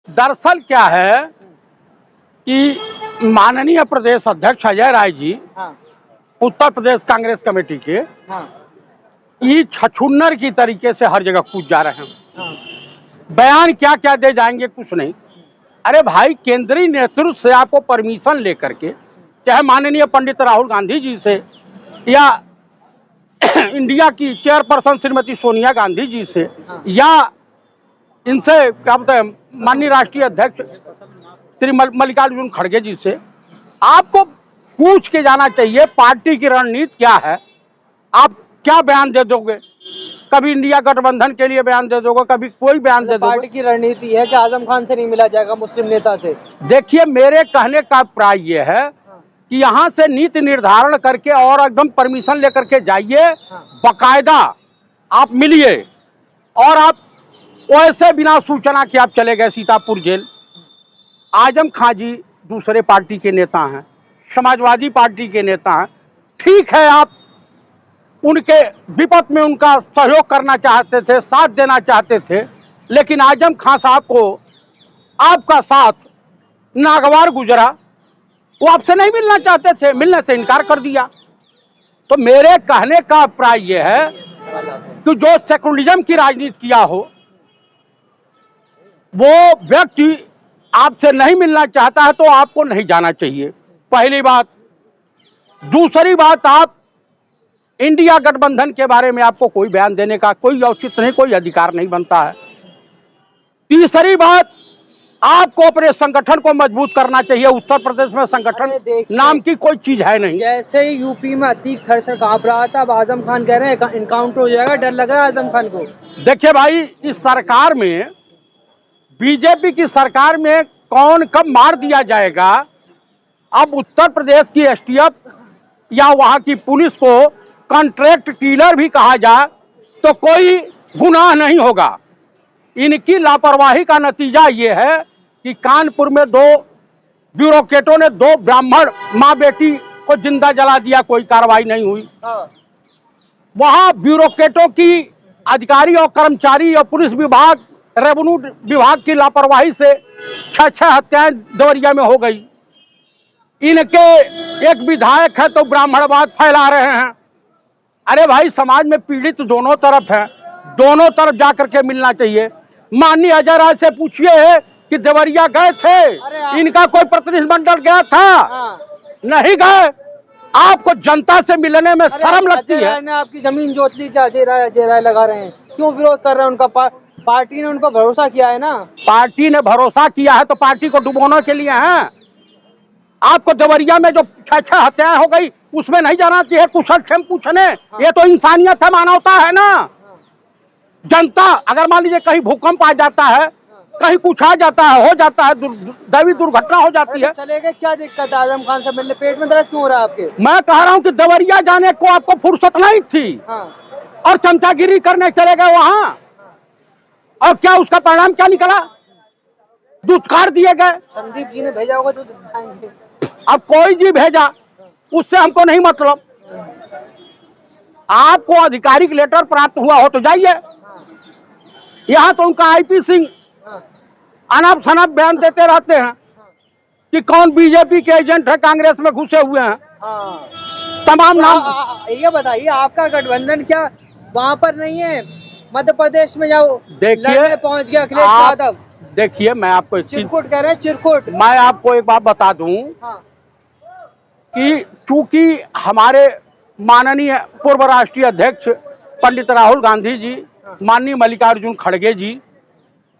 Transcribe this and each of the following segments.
दरअसल क्या है कि माननीय प्रदेश अध्यक्ष अजय राय जी उत्तर प्रदेश कांग्रेस कमेटी के ये छछून्नर की तरीके से हर जगह कूद जा रहे हैं। बयान क्या क्या दे जाएंगे कुछ नहीं। अरे भाई, केंद्रीय नेतृत्व से आपको परमिशन लेकर के, चाहे माननीय पंडित राहुल गांधी जी से या इंडिया की चेयरपर्सन श्रीमती सोनिया गांधी जी से या इनसे क्या बोलते हैं माननीय राष्ट्रीय अध्यक्ष श्री मल्लिकार्जुन खड़गे जी से, आपको पूछ के जाना चाहिए पार्टी की रणनीति क्या है। आप क्या बयान दे दोगे? कभी इंडिया गठबंधन के लिए बयान दे दोगे, कभी कोई बयान दे दोगे। पार्टी की रणनीति है कि आजम खान से नहीं मिला जाएगा मुस्लिम नेता से। देखिए, मेरे कहने का अभिप्राय ये है कि यहाँ से नीति निर्धारण करके और एकदम परमिशन लेकर के जाइए, बकायदा आप मिलिए। और आप वैसे बिना सूचना के आप चले गए सीतापुर जेल। आजम खान जी दूसरे पार्टी के नेता हैं, समाजवादी पार्टी के नेता हैं। ठीक है, आप उनके विपद में उनका सहयोग करना चाहते थे, साथ देना चाहते थे, लेकिन आजम खान साहब को आपका साथ नागवार गुजरा। वो आपसे नहीं मिलना चाहते थे, मिलने से इनकार कर दिया। तो मेरे कहने का अभिप्राय यह है कि जो सेकुलरिज्म की राजनीति किया हो, वो व्यक्ति आपसे नहीं मिलना चाहता है तो आपको नहीं जाना चाहिए, पहली बात। दूसरी बात, आप इंडिया गठबंधन के बारे में आपको कोई बयान देने का कोई औचित्य नहीं, कोई अधिकार नहीं बनता है। तीसरी बात, आपको अपने संगठन को मजबूत करना चाहिए। उत्तर प्रदेश में संगठन नाम की कोई चीज है नहीं। जैसे यूपी में अतीक थर कांप रहा था, अब आजम खान कह रहे हैं इनकाउंटर हो जाएगा, डर लग रहा है आजम खान को। देखिए भाई, इस सरकार में, बीजेपी की सरकार में कौन कब मार दिया जाएगा, अब उत्तर प्रदेश की एसटीएफ या वहां की पुलिस को कॉन्ट्रैक्ट किलर भी कहा जाए तो कोई गुनाह नहीं होगा। इनकी लापरवाही का नतीजा ये है कि कानपुर में 2 ब्यूरोक्रेटों ने 2 ब्राह्मण माँ बेटी को जिंदा जला दिया, कोई कार्रवाई नहीं हुई। वहां ब्यूरोक्रेटों की, अधिकारी और कर्मचारी और पुलिस विभाग, रेवेन्यू विभाग की लापरवाही से 6 हत्याएं देवरिया में हो गई। इनके एक विधायक है तो ब्राह्मणवाद फैला रहे हैं। अरे भाई, समाज में पीड़ित दोनों तरफ है, दोनों तरफ जाकर के मिलना चाहिए। माननीय अजय राय से पूछिए कि देवरिया गए थे, इनका कोई प्रतिनिधिमंडल गया था? नहीं गए। आपको जनता से मिलने में शर्म लगती है? ने आपकी जमीन जोत ली, अजय राय लगा रहे हैं, क्यों विरोध कर रहे हैं उनका? पार्टी ने उनको भरोसा किया है ना। पार्टी ने भरोसा किया है तो पार्टी को डुबोने के लिए है। आपको देवरिया में जो 6 हत्याएं हो गई उसमें नहीं जाना चाहिए कुशल क्षेम पूछने? ये तो इंसानियत है, मानवता है ना। जनता अगर मान लीजिए कहीं भूकंप आ जाता है, कहीं कुछ आ जाता है, हो जाता है, दैवी दुर्घटना हो जाती है, चले गए, क्या दिक्कत है? आजम खान से मिलने पेट में दर्द क्यों हो रहा है आपके? मैं कह रहा हूँ कि देवरिया जाने को आपको फुर्सत नहीं थी और चमचागिरी करने चले गए वहां। और क्या उसका परिणाम क्या निकला? दुत्कार दिए गए। संदीप जी ने भेजा होगा तो दिखाएंगे। अब कोई जी भेजा, उससे हमको नहीं मतलब। आपको आधिकारिक लेटर प्राप्त हुआ हो तो जाइए। यहाँ तो उनका आईपी सिंह अनाप शनाप बयान देते रहते हैं कि कौन बीजेपी के एजेंट है, कांग्रेस में घुसे हुए हैं। तमाम नाम। ये बताइए, आपका गठबंधन क्या वहाँ पर नहीं है? मध्य प्रदेश में जाओ, देखिए पहुँच गया अखिलेश यादव। देखिए, मैं आपको एक चिरकुट कह रहे हैं, चिरकुट। मैं आपको एक बात बता दूं कि चूंकि हमारे माननीय पूर्व राष्ट्रीय अध्यक्ष पंडित राहुल गांधी जी, माननीय मल्लिकार्जुन खड़गे जी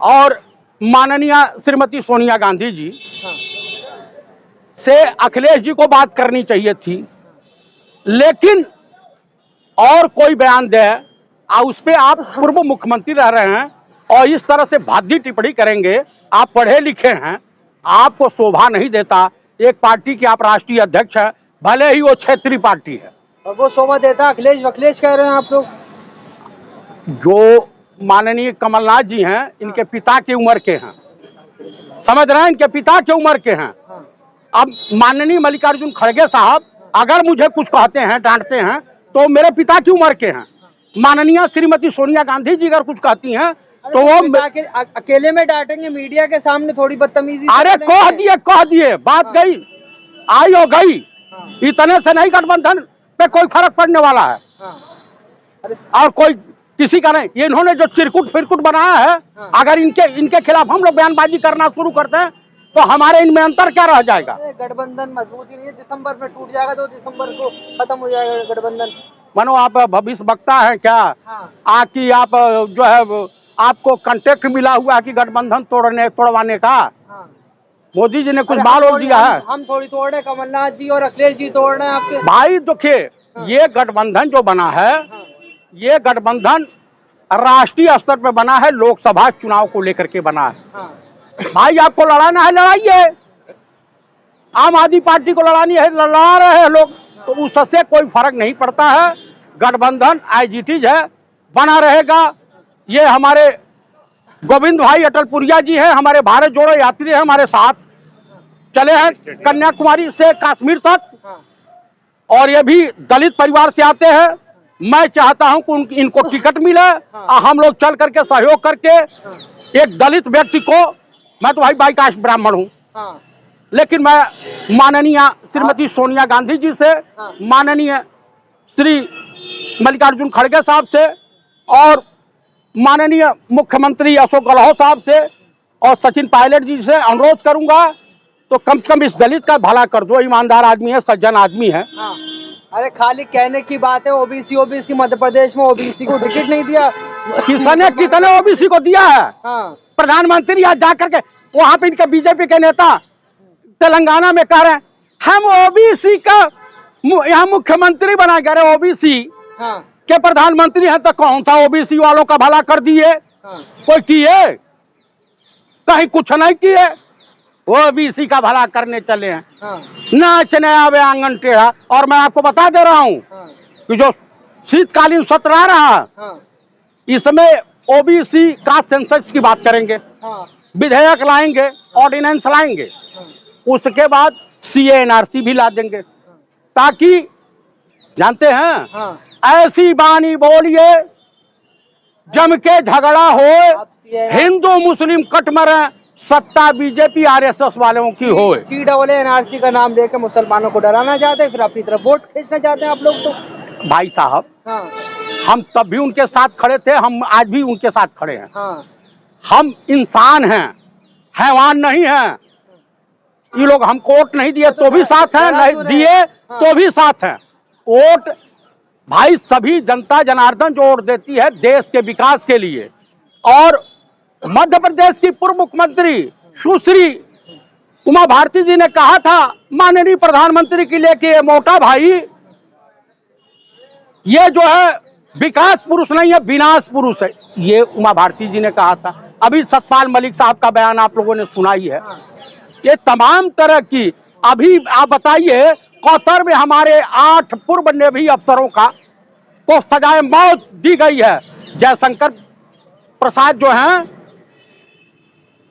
और माननीय श्रीमती सोनिया गांधी जी से अखिलेश जी को बात करनी चाहिए थी, लेकिन और कोई बयान दे उस पर आप पूर्व मुख्यमंत्री रह रहे हैं और इस तरह से भादी टिप्पणी करेंगे। आप पढ़े लिखे हैं, आपको शोभा नहीं देता। एक पार्टी के आप राष्ट्रीय अध्यक्ष हैं, भले ही वो क्षेत्रीय पार्टी है, और वो शोभा देता। अखिलेश कह रहे हैं आप लोग। जो माननीय कमलनाथ जी हैं, इनके पिता की उम्र के हैं, समझ रहे हैं, इनके पिता की उम्र के हैं। अब माननीय मल्लिकार्जुन खड़गे साहब अगर मुझे कुछ कहते हैं, डांटते हैं, तो मेरे पिता की उम्र के हैं। माननीय श्रीमती सोनिया गांधी जी अगर कुछ कहती हैं तो वो अकेले में डांटेंगे, मीडिया के सामने थोड़ी बदतमीजी। अरे कह दिए बात गई, आई हो गई। हाँ। इतने से नहीं गठबंधन पे कोई फर्क पड़ने वाला है। हाँ। अरे और कोई किसी का नहीं। ये इन्होंने जो चिरकुट फिरकुट बनाया है, हाँ। अगर इनके खिलाफ हम लोग बयानबाजी करना शुरू करते हैं तो हमारे इनमें अंतर क्या रह जाएगा। गठबंधन मजबूत ही नहीं है, दिसंबर में टूट जाएगा, 2 दिसंबर को खत्म हो जाएगा गठबंधन। मानो आप भविष्य वक्ता है क्या? हाँ। आकि आप जो है आपको कांटेक्ट मिला हुआ है कि गठबंधन तोड़वाने का? हाँ। मोदी जी ने कुछ बाल बोल दिया है? हम थोड़ी तोड़ रहे, कमलनाथ जी और अखिलेश जी तोड़ रहे हैं आपके भाई। देखिए हाँ। ये गठबंधन जो बना है, हाँ। ये गठबंधन राष्ट्रीय स्तर पे बना है, लोकसभा चुनाव को लेकर के बना है। हाँ। भाई आपको लड़ाना है, लड़ाइए। आम आदमी पार्टी को लड़ानी है, लड़ा रहे हैं लोग, तो उससे कोई फर्क नहीं पड़ता है। गठबंधन एज इट इज है, बना रहेगा। ये हमारे गोविंद भाई अटलपुरिया जी हैं, हमारे भारत जोड़ो यात्री हैं, हमारे साथ चले हैं कन्याकुमारी से कश्मीर तक, हाँ। और ये भी दलित परिवार से आते हैं। मैं चाहता हूं कि इनको टिकट मिले और हम लोग चल करके सहयोग करके एक दलित व्यक्ति को, मैं तो भाई बाईकास्ट ब्राह्मण हूं, हाँ। लेकिन मैं माननीय श्रीमती सोनिया गांधी जी से, हाँ। माननीय श्री मल्लिकार्जुन खड़गे साहब से और माननीय मुख्यमंत्री अशोक गहलोत साहब से और सचिन पायलट जी से अनुरोध करूंगा, तो कम से कम इस दलित का भला कर दो। ईमानदार आदमी है, सज्जन आदमी है। हाँ। अरे खाली कहने की बात है, ओबीसी मध्य प्रदेश में ओबीसी को टिकट नहीं दिया। किसने कितने ओबीसी को दिया है? हाँ। प्रधानमंत्री आज जा करके वहां पे इनके बीजेपी के नेता तेलंगाना में कह रहे हैं हम ओबीसी का यहाँ मुख्यमंत्री बना गए। अरे ओबीसी हाँ। के प्रधानमंत्री हैं तो कौन सा ओबीसी वालों का भला कर दिए? हाँ। कोई किए? कहीं कुछ नहीं किए। ओबीसी का भला करने चले हैं। हाँ। नाचने आवे आंगन टेढ़ा। और मैं आपको बता दे रहा हूँ हाँ। कि जो शीतकालीन सत्र आ रहा, हाँ। इसमें ओबीसी का सेंसस की बात करेंगे, हाँ। विधेयक लाएंगे, ऑर्डिनेंस लाएंगे, हाँ। उसके बाद सीए एनआरसी भी ला देंगे, ताकि जानते हैं हाँ। ऐसी बानी बोलिए जम के झगड़ा हो, हिंदू मुस्लिम कट मरे, सत्ता बीजेपी आरएसएस वालों की हो। CAA का नाम लेकर मुसलमानों को डराना चाहते हैं, फिर अपनी तरफ वोट खींचना चाहते हैं आप लोग। तो भाई साहब, हाँ। हम तब भी उनके साथ खड़े थे, हम आज भी उनके साथ खड़े हैं। हाँ। हम इंसान हैं, हैवान नहीं हैं। ये लोग हमको वोट नहीं दिए तो भी साथ हैं, नहीं दिए तो भी साथ हैं। वोट भाई सभी जनता जनार्दन जो वोट देती है देश के विकास के लिए। और मध्य प्रदेश की पूर्व मुख्यमंत्री सुश्री उमा भारती जी ने कहा था माननीय प्रधानमंत्री के लिए कि ये मोटा भाई ये जो है विकास पुरुष नहीं है, विनाश पुरुष है। ये उमा भारती जी ने कहा था। अभी सतपाल मलिक साहब का बयान आप लोगों ने सुना ही है। ये तमाम तरह की, अभी आप बताइए कतर में हमारे 8 पूर्व नेवी अफसरों को सजाए मौत दी गई है। जयशंकर प्रसाद जो हैं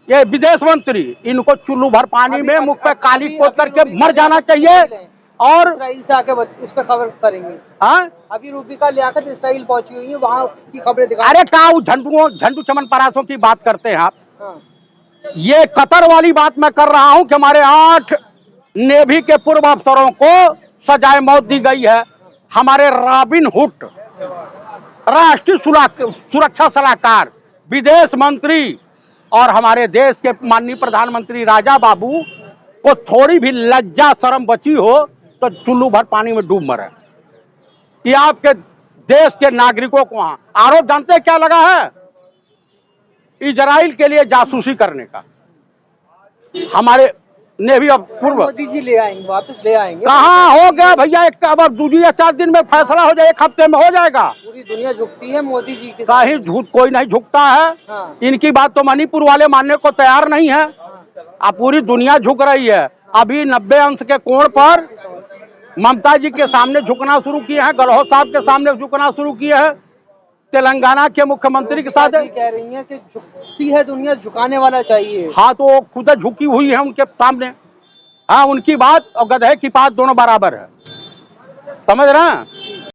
ये विदेश मंत्री, इनको चुल्लू भर पानी में मुख पे काली पोत करके मर जाना चाहिए। और इसराइल से आके इस पे खबर करेंगे। हाँ, अभी रूबिका लियाकत इसराइल पहुंची हुई है, वहाँ की खबरें दिखा। अरे क्या झंडू चमन परासों की बात करते हैं आप? हाँ। ये कतर वाली बात मैं कर रहा हूं कि हमारे 8 नेवी के पूर्व अफसरों को सजाए मौत दी गई है। हमारे रॉबिन हुड, राष्ट्रीय सुरक्षा सलाहकार, विदेश मंत्री और हमारे देश के माननीय प्रधानमंत्री राजा बाबू को थोड़ी भी लज्जा शर्म बची हो तो चुल्लू भर पानी में डूब मरे। ये आपके देश के नागरिकों को वहां आरोप जानते हैं क्या लगा है? इजराइल के लिए जासूसी करने का। हमारे नेवी अब पूर्व मोदी जी ले आएंगे, वापस ले आएंगे। कहाँ हो गया भैया? एक अब 2 या 4 दिन में फैसला हो जाए, 1 हफ्ते में हो जाएगा। पूरी दुनिया झुकती है मोदी जी के कहीं झूठ कोई नहीं झुकता है। हाँ। इनकी बात तो मणिपुर वाले मानने को तैयार नहीं है। अब पूरी दुनिया झुक रही है। अभी 90 अंश के कोण पर ममता जी के सामने झुकना शुरू किए हैं, गहलोत साहब के सामने झुकना शुरू किए हैं, तेलंगाना के मुख्यमंत्री के साथ कह रही हैं कि झुकती है दुनिया, झुकाने वाला चाहिए। हाँ, तो वो खुद झुकी हुई है उनके सामने। हाँ, उनकी बात और गधे की बात दोनों बराबर है, समझ रहे हैं?